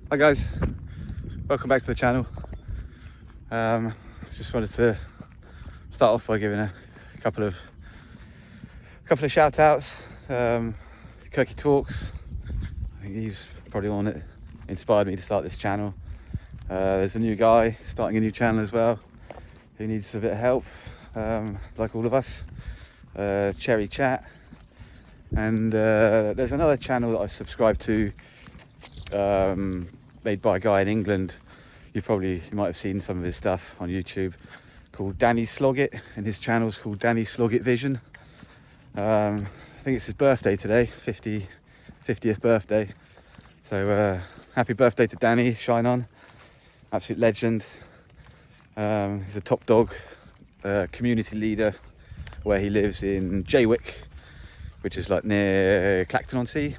Hi guys, welcome back to the channel. Just wanted to start off by giving a couple of shout outs. Kirky Talks, I think he's probably one that inspired me to start this channel. There's a new guy starting a new channel as well who needs a bit of help, like all of us. Cherry Chat, and there's another channel that I subscribe to, made by a guy in England. You might have seen some of his stuff on YouTube, called Danny Sloggett, and his channel's called Danny Sloggett Vision. I think it's his birthday today, 50th birthday. So happy birthday to Danny, shine on, absolute legend. He's a top dog, community leader where he lives in Jaywick, which is like near Clacton-on-Sea.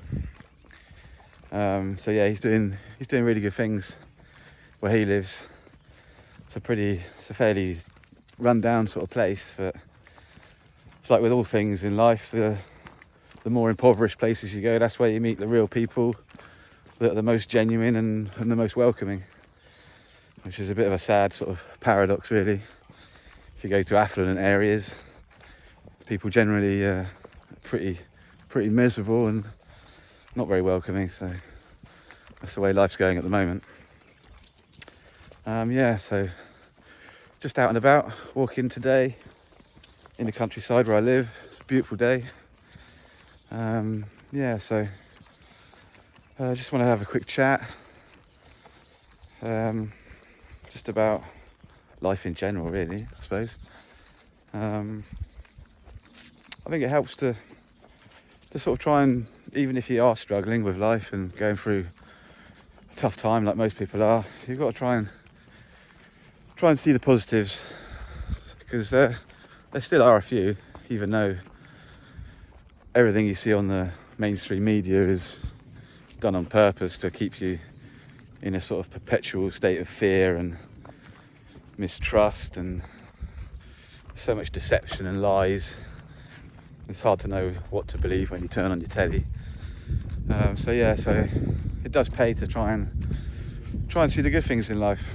So yeah, he's doing really good things where he lives. It's a fairly run-down sort of place, but it's like with all things in life, the more impoverished places you go, that's where you meet the real people that are the most genuine and the most welcoming, which is a bit of a sad sort of paradox, really. If you go to affluent areas, people generally pretty miserable and not very welcoming. So that's the way life's going at the moment. So just out and about, walking today in the countryside where I live. It's a beautiful day. So I just want to have a quick chat, just about life in general, really, I suppose. I think it helps to sort of try and, even if you are struggling with life and going through a tough time like most people are, you've got to try and see the positives, because there still are a few, even though everything you see on the mainstream media is done on purpose to keep you in a sort of perpetual state of fear and mistrust, and so much deception and lies. It's hard to know what to believe when you turn on your telly. So it does pay to try and see the good things in life.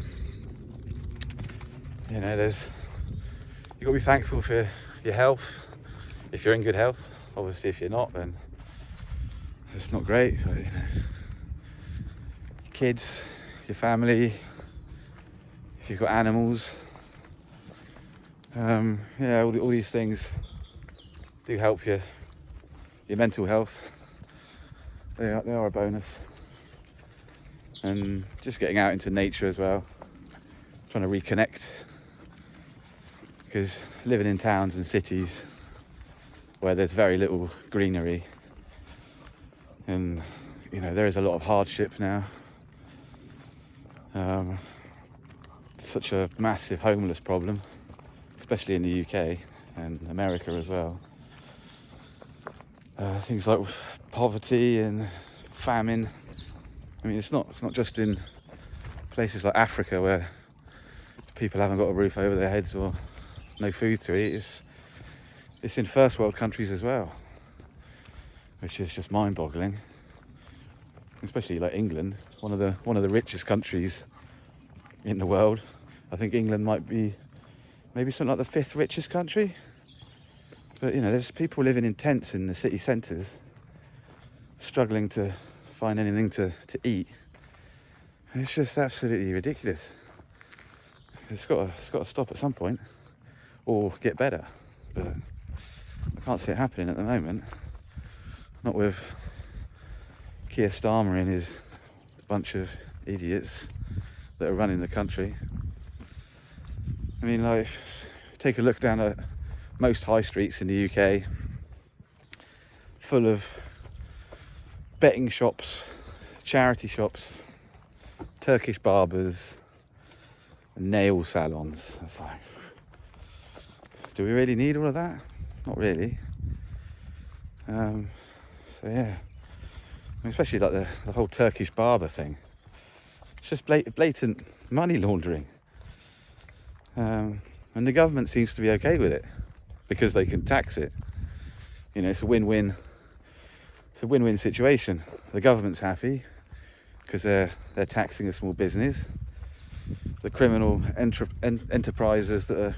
You know, you've got to be thankful for your health, if you're in good health. Obviously, if you're not, then it's not great. But, you know, your kids, your family, if you've got animals, all these things do help your mental health. They are a bonus. And just getting out into nature as well, trying to reconnect, because living in towns and cities where there's very little greenery, and you know, there is a lot of hardship now. Such a massive homeless problem, especially in the UK and America as well. Things like poverty and famine. I mean, it's not just in places like Africa where people haven't got a roof over their heads or no food to eat. It's in first world countries as well, which is just mind-boggling. Especially like England, one of the richest countries in the world. I think England might be maybe something like the 5th richest country. But you know, there's people living in tents in the city centres, struggling to find anything to eat. It's just absolutely ridiculous. It's got to stop at some point, or get better. But I can't see it happening at the moment. Not with Keir Starmer and his bunch of idiots that are running the country. I mean, like, take a look down at most high streets in the UK, full of betting shops, charity shops, Turkish barbers, and nail salons. It's like, do we really need all of that? Not really. I mean, especially like the whole Turkish barber thing. It's just blatant money laundering. And the government seems to be okay with it because they can tax it. You know, it's a win-win situation. The government's happy, because they're taxing a small business. The criminal enterprises that are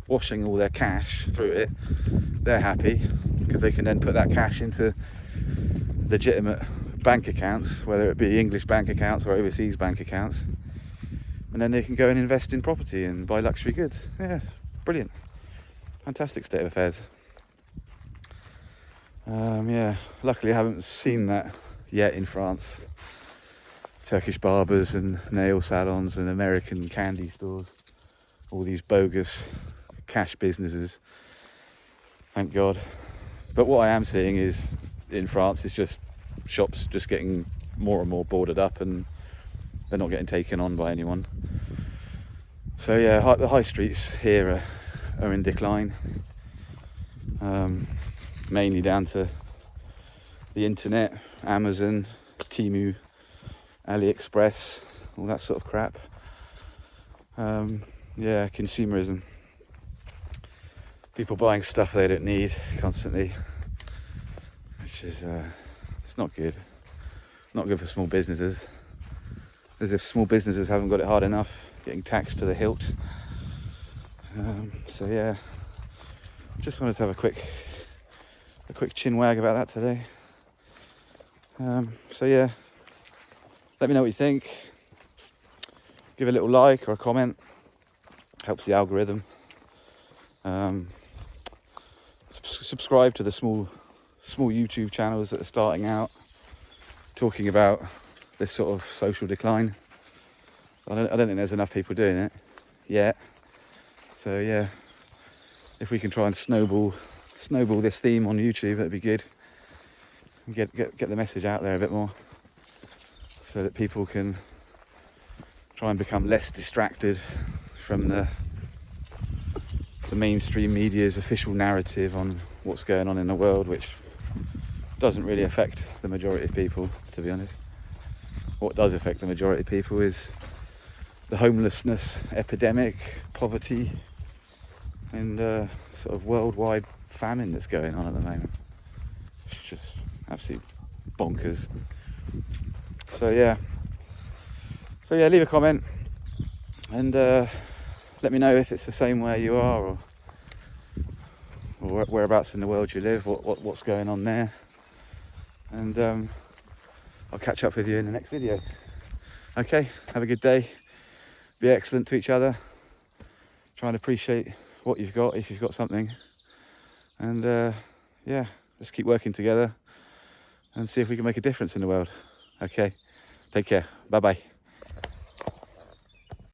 washing all their cash through it, they're happy because they can then put that cash into legitimate bank accounts, whether it be English bank accounts or overseas bank accounts, and then they can go and invest in property and buy luxury goods. Yeah, brilliant, fantastic state of affairs. Yeah, luckily I haven't seen that yet in France. Turkish barbers and nail salons and American candy stores, all these bogus cash businesses, thank God. But what I am seeing is in France is just shops just getting more and more boarded up, and they're not getting taken on by anyone. So yeah, the high streets here are in decline, mainly down to the internet, Amazon, Temu, AliExpress, all that sort of crap. Yeah, consumerism. People buying stuff they don't need constantly, which is it's not good. Not good for small businesses. As if small businesses haven't got it hard enough, getting taxed to the hilt. So yeah, just wanted to have a quick chin wag about that today. So yeah, let me know what you think. Give a little like or a comment. Helps the algorithm. Subscribe to the small YouTube channels that are starting out, talking about this sort of social decline. I don't think there's enough people doing it yet. So yeah, if we can try and snowball this theme on YouTube, that'd be good. And get the message out there a bit more, so that people can try and become less distracted from the mainstream media's official narrative on what's going on in the world, which doesn't really affect the majority of people, to be honest. What does affect the majority of people is the homelessness epidemic, poverty, and sort of worldwide famine that's going on at the moment. It's just absolute bonkers. So yeah, leave a comment and let me know if it's the same where you are, or whereabouts in the world you live, what's going on there. And I'll catch up with you in the next video. Okay, have a good day. Be excellent to each other. Try and appreciate what you've got, if you've got something. And yeah, just keep working together and see if we can make a difference in the world. Okay, take care. Bye-bye.